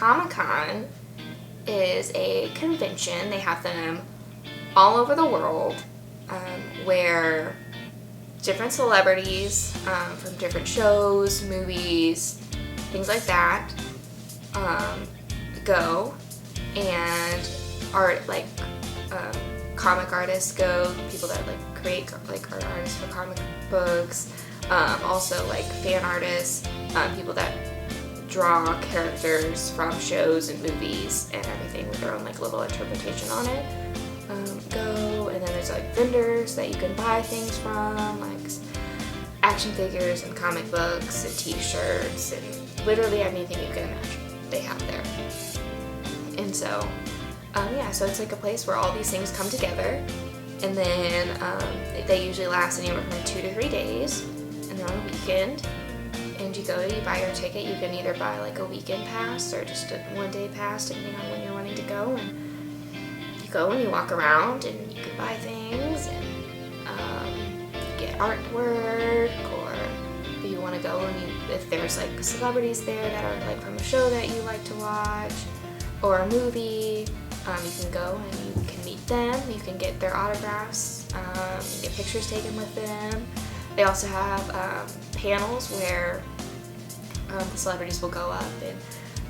Comic-Con is a convention. They have them all over the world where different celebrities from different shows, movies, things like that go, and comic artists go, people that create are artists for comic books, also fan artists, people that draw characters from shows and movies and everything with their own little interpretation on it. Go, and then there's vendors that you can buy things from, action figures and comic books and t-shirts and literally anything you can imagine they have there. And so so it's a place where all these things come together, and then they usually last anywhere from 2 to 3 days, and they're on a weekend. And you buy your ticket. You can either buy a weekend pass or just a one-day pass, depending on when you're wanting to go. And you go and you walk around, and you can buy things and get artwork, or if you want to go and if there's celebrities there that are from a show that you like to watch or a movie, you can go and you can meet them. You can get their autographs, get pictures taken with them. They also have panels where the celebrities will go up and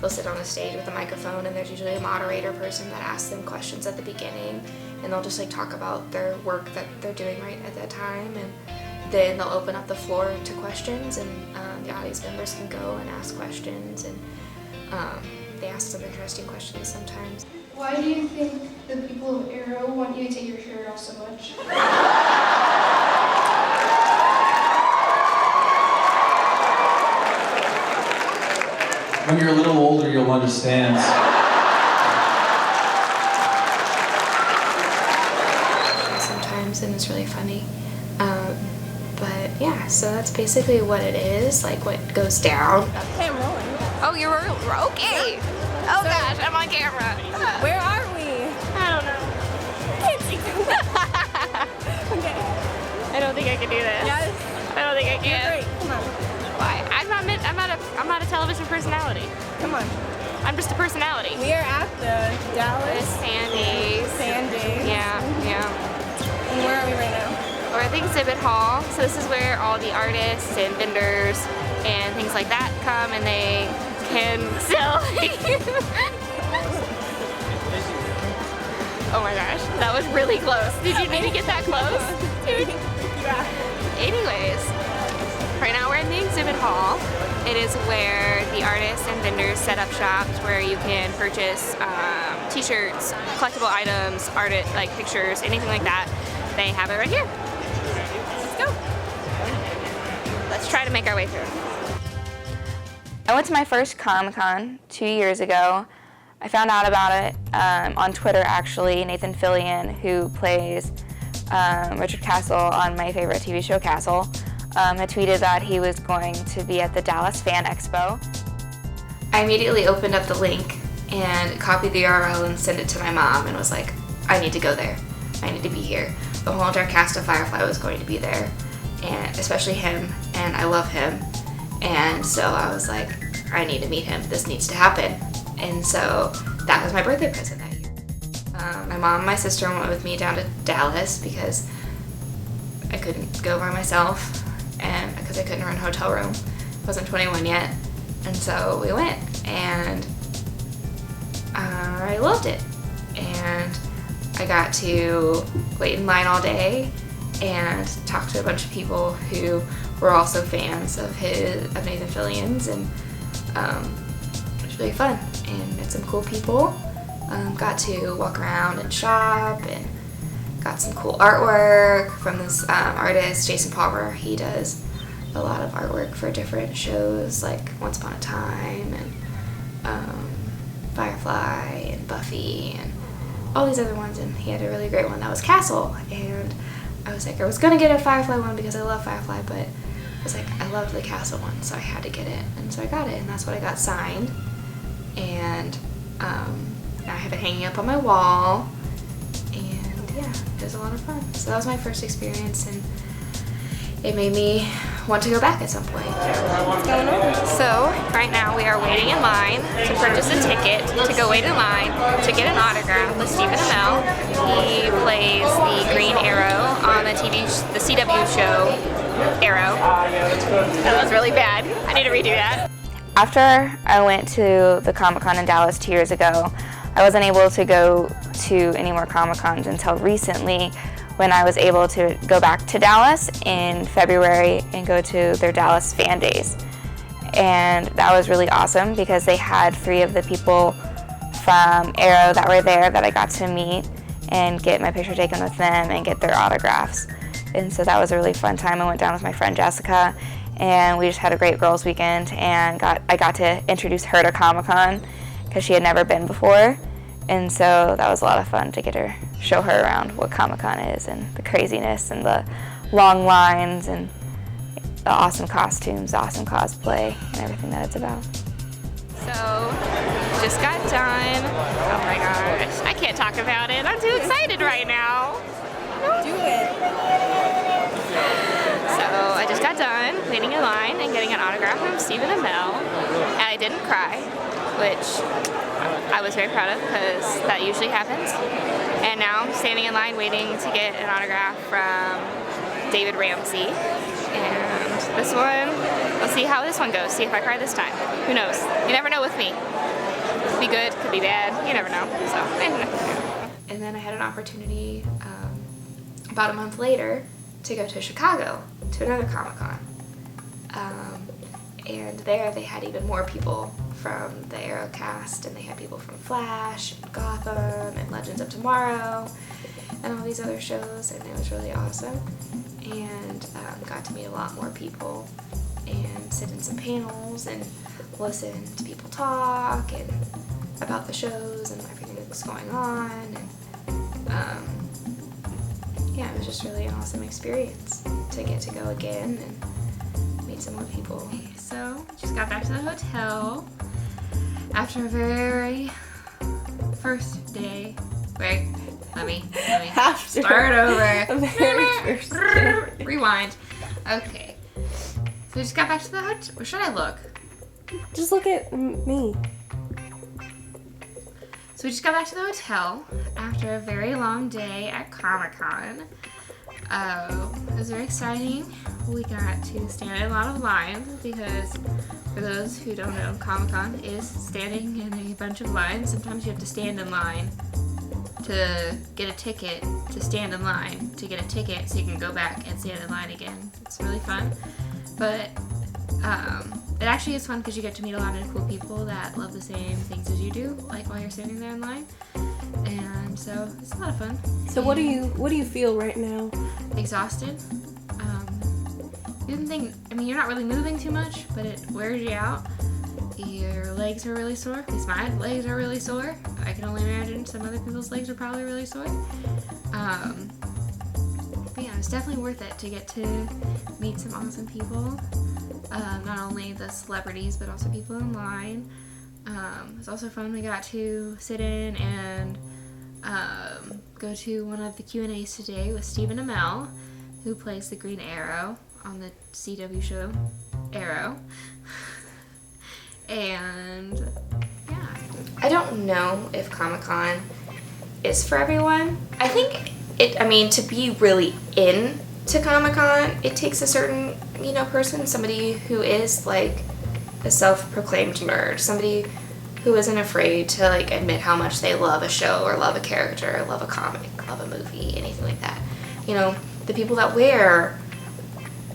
they'll sit on a stage with a microphone, and there's usually a moderator person that asks them questions at the beginning, and they'll just talk about their work that they're doing right at that time, and then they'll open up the floor to questions, and the audience members can go and ask questions, and they ask some interesting questions sometimes. Why do you think the people of Arrow want you to take your shirt off so much? When you're a little older, you'll understand. Sometimes, and it's really funny. But yeah, so that's basically what it is, what goes down. Okay, I'm rolling. Oh, you're okay. Oh gosh, I'm on camera. Where are we? I don't know. Okay. I don't think I can do this. Yes. I don't think I can. Great. Come on. Why? I'm not a television personality. Come on. I'm just a personality. We are at the Dallas Sandies. Yeah. And where are we right now? We're at the exhibit hall. So this is where all the artists and vendors and things like that come, and they can sell. Oh my gosh, that was really close. Did you need to get that close? Dude. Yeah. Anyways, right now we're in the exhibit hall. It is where the artists and vendors set up shops where you can purchase t-shirts, collectible items, art, pictures, anything like that. They have it right here. Let's go. Let's try to make our way through. I went to my first Comic-Con 2 years ago. I found out about it on Twitter, actually. Nathan Fillion, who plays Richard Castle on my favorite TV show, Castle, had tweeted that he was going to be at the Dallas Fan Expo. I immediately opened up the link and copied the URL and sent it to my mom and was like, I need to go there. I need to be here. The whole entire cast of Firefly was going to be there, and especially him, and I love him. And so I was like, I need to meet him. This needs to happen. And so that was my birthday present that year. My mom and my sister went with me down to Dallas because I couldn't go by myself, and because I couldn't rent a hotel room. I wasn't 21 yet. And so we went, and I loved it. And I got to wait in line all day and talk to a bunch of people who were also fans of Nathan Fillion's, and it was really fun and met some cool people. Got to walk around and shop and got some cool artwork from this artist, Jason Palmer. He does a lot of artwork for different shows like Once Upon a Time and Firefly and Buffy and all these other ones, and he had a really great one that was Castle, and I was like, I was gonna get a Firefly one because I love Firefly, but I was like, I loved the Castle one, so I had to get it, and so I got it, and that's what I got signed, and now I have it hanging up on my wall, and yeah, it was a lot of fun. So that was my first experience, and it made me want to go back at some point. What's going on? So right right now we are waiting in line to purchase a ticket to go wait in line to get an autograph with Stephen Amell. He plays the Green Arrow on the CW show Arrow. That was really bad. I need to redo that. After I went to the Comic-Con in Dallas 2 years ago, I wasn't able to go to any more Comic-Cons until recently, when I was able to go back to Dallas in February and go to their Dallas Fan Days. And that was really awesome because they had 3 of the people from Arrow that were there that I got to meet and get my picture taken with them and get their autographs. And so that was a really fun time. I went down with my friend Jessica and we just had a great girls weekend, and I got to introduce her to Comic-Con because she had never been before. And so that was a lot of fun to get her, show her around what Comic-Con is and the craziness and the long lines and the awesome costumes, the awesome cosplay, and everything that it's about. So, just got done. Oh my gosh, I can't talk about it. I'm too excited right now. Do it. So, I just got done waiting in line and getting an autograph from Stephen Amell, and I didn't cry, which I was very proud of because that usually happens. And now I'm standing in line waiting to get an autograph from David Ramsey. And this one, let's see how this one goes. See if I cry this time. Who knows? You never know with me. Could be good, could be bad. You never know. So, and then I had an opportunity about a month later to go to Chicago to another Comic-Con. And there they had even more people from the Arrow cast, and they had people from Flash, and Gotham, and Legends of Tomorrow, and all these other shows, and it was really awesome. And got to meet a lot more people and sit in some panels and listen to people talk and about the shows and everything that's going on. And yeah, it was just really an awesome experience to get to go again and meet some more people. So, just got back to the hotel after a very first day. Wait, let me start over. The very first day. Rewind. Okay. So we just got back to the hotel. Where should I look? Just look at me. So we just got back to the hotel after a very long day at Comic-Con. It was very exciting. We got to stand in a lot of lines because, for those who don't know, Comic-Con is standing in a bunch of lines. Sometimes you have to stand in line to get a ticket, to stand in line to get a ticket so you can go back and stand in line again. It's really fun. But it actually is fun because you get to meet a lot of cool people that love the same things as you do, like while you're standing there in line. And so it's a lot of fun. So what do you feel right now? Exhausted. You're not really moving too much, but it wears you out. Your legs are really sore. At least my legs are really sore. I can only imagine some other people's legs are probably really sore. But yeah, it's definitely worth it to get to meet some awesome people. Not only the celebrities, but also people in line. It was also fun. We got to sit in and go to one of the Q&As today with Stephen Amell, who plays the Green Arrow on the CW show Arrow. And yeah, I don't know if Comic-Con is for everyone. I think to be really into Comic-Con, it takes a certain, person, somebody who is like a self-proclaimed nerd, somebody who isn't afraid to like admit how much they love a show or love a character or love a comic, love a movie, anything like that. The people that wear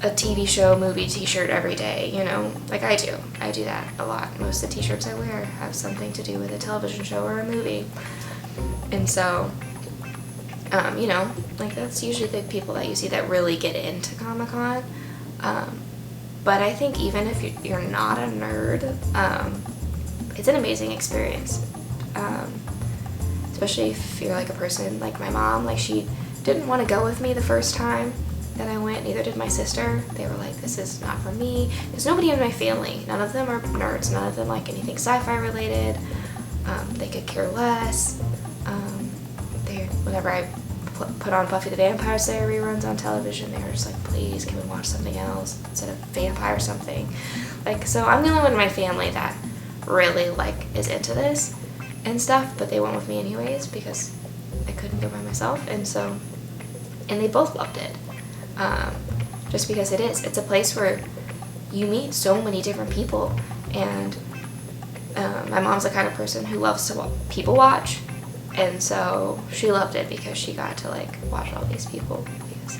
a TV show, movie t-shirt every day, like I do. I do that a lot. Most of the t-shirts I wear have something to do with a television show or a movie. And so, like that's usually the people that you see that really get into Comic-Con. But I think even if you're not a nerd, it's an amazing experience. Especially if you're like a person like my mom, like she didn't want to go with me the first time that I went, neither did my sister. They were like, this is not for me. There's nobody in my family. None of them are nerds. None of them like anything sci-fi related. They could care less. Whenever I put on Buffy the Vampire Slayer reruns on television, they were just like, please, can we watch something else instead of vampire something? Like, so I'm the only one in my family that really like is into this and stuff, but they went with me anyways because I couldn't go by myself, and they both loved it. Just because it's a place where you meet so many different people, and my mom's the kind of person who loves to people watch, and so she loved it because she got to like watch all these people, because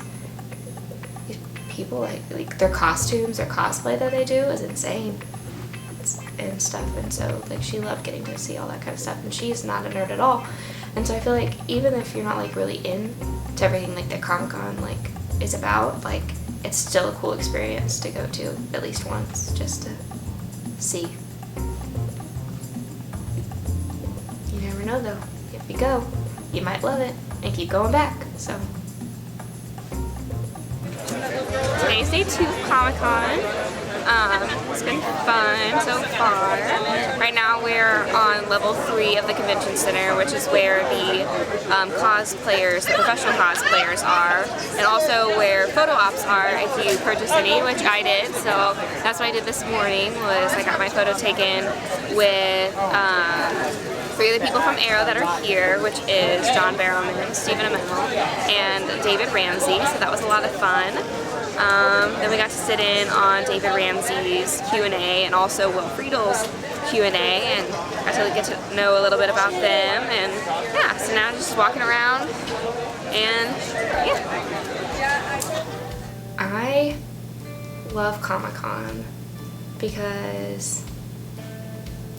these people like their costumes, their cosplay that they do is insane and stuff, and so like she loved getting to see all that kind of stuff, and she's not a nerd at all, and so I feel like even if you're not like really into everything like that Comic-Con like is about, like it's still a cool experience to go to at least once just to see. You never know though. If you go, you might love it and keep going back. So today's day 2 of Comic-Con. It's been fun so far. Right now we're on level 3 of the convention center, which is where the cosplayers, the professional cosplayers are, and also where photo ops are if you purchase any, which I did. So that's what I did this morning, was I got my photo taken with 3 of the people from Arrow that are here, which is John Barrowman, Stephen Amell, and David Ramsey, so that was a lot of fun. Then we got to sit in on David Ramsey's Q&A and also Will Friedel's Q&A, and got to get to know a little bit about them, and yeah, so now just walking around, and yeah. I love Comic-Con because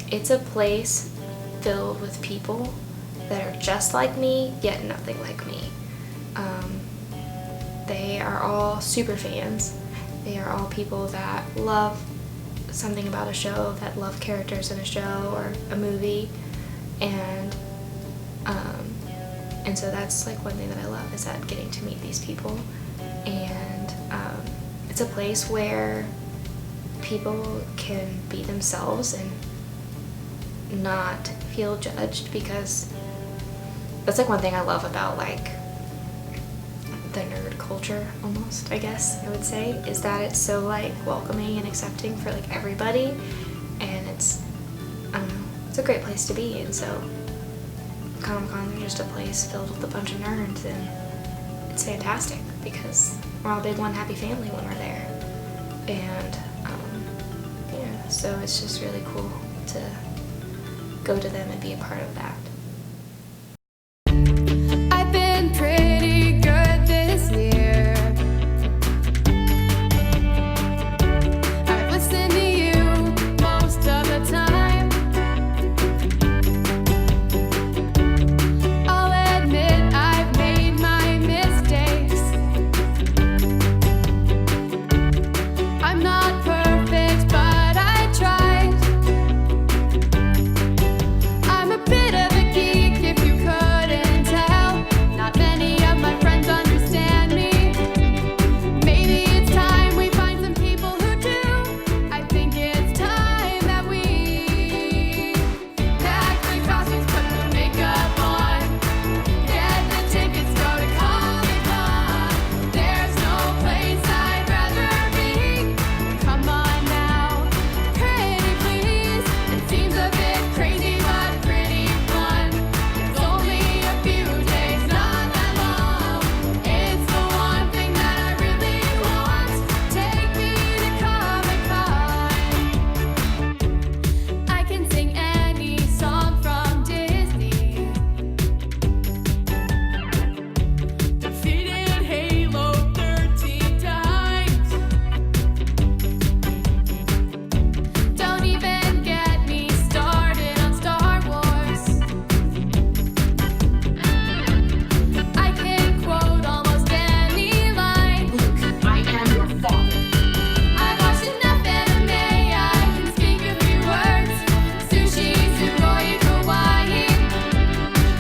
it's a place filled with people that are just like me, yet nothing like me. They are all super fans. They are all people that love something about a show, that love characters in a show or a movie, and so that's like one thing that I love, is that getting to meet these people, and it's a place where people can be themselves and not feel judged, because that's like one thing I love about like the nerd culture, almost, I guess I would say, is that it's so like welcoming and accepting for like everybody, and it's, I don't know, it's a great place to be. And so Comic-Con is just a place filled with a bunch of nerds, and it's fantastic because we're all a big one happy family when we're there, and yeah, so it's just really cool to go to them and be a part of that. I've been pretty good this year. I've listened to you most of the time. I'll admit I've made my mistakes. I'm not perfect, but I tried. I'm a bit of a geek if you couldn't tell. Not many of my friends understand me. Maybe it's time we find some people who do. I think it's time that we pack the costumes, put the makeup on, get the tickets, go to Comic-Con. There's no place I'd rather be. Come on now, pretty please. It seems a bit crazy, but pretty fun. It's only a few days, not that long. It's the one thing that I really want. Take me to Comic-Con. I can sing any song from Disney. Defeated Halo 13 times. Don't even get me started on Star Wars. I can quote almost any line. Luke, I am your father. I've watched enough anime, I can speak a few words. Sushi, sugoi, kawaii.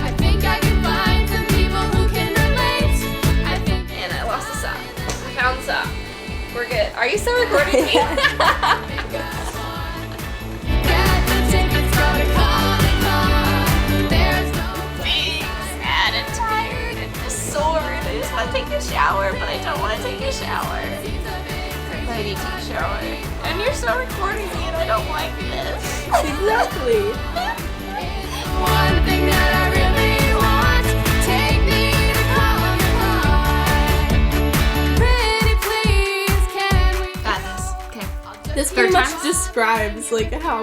I think I can find some people who can relate. I think And I lost the sock. I found the sock. We're good. Are you still recording me? get the tickets, go to Comic-Con. There's no Being sad and tired and just sore shower. Lady take shower. And you're still recording me and I don't like this. Exactly. One thing that I really want, take me to Comic-Con. Pretty please, can we? Got this. Okay. This Third pretty much time's- describes like how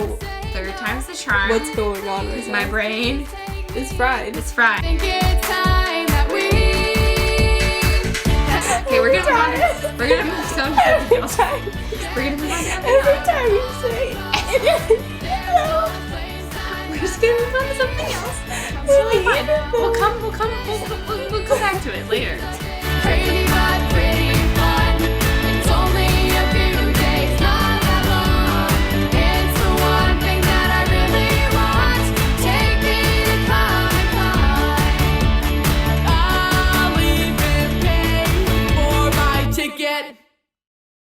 Third time's the charm. what's going on right my now. brain? It's fried. It's fried. Think it's time that we. Okay, we're gonna move on. We're gonna move on to something else. We're gonna move on to something Every else. time you say We're just gonna move on to something else. It's really fun. We'll come back to it later.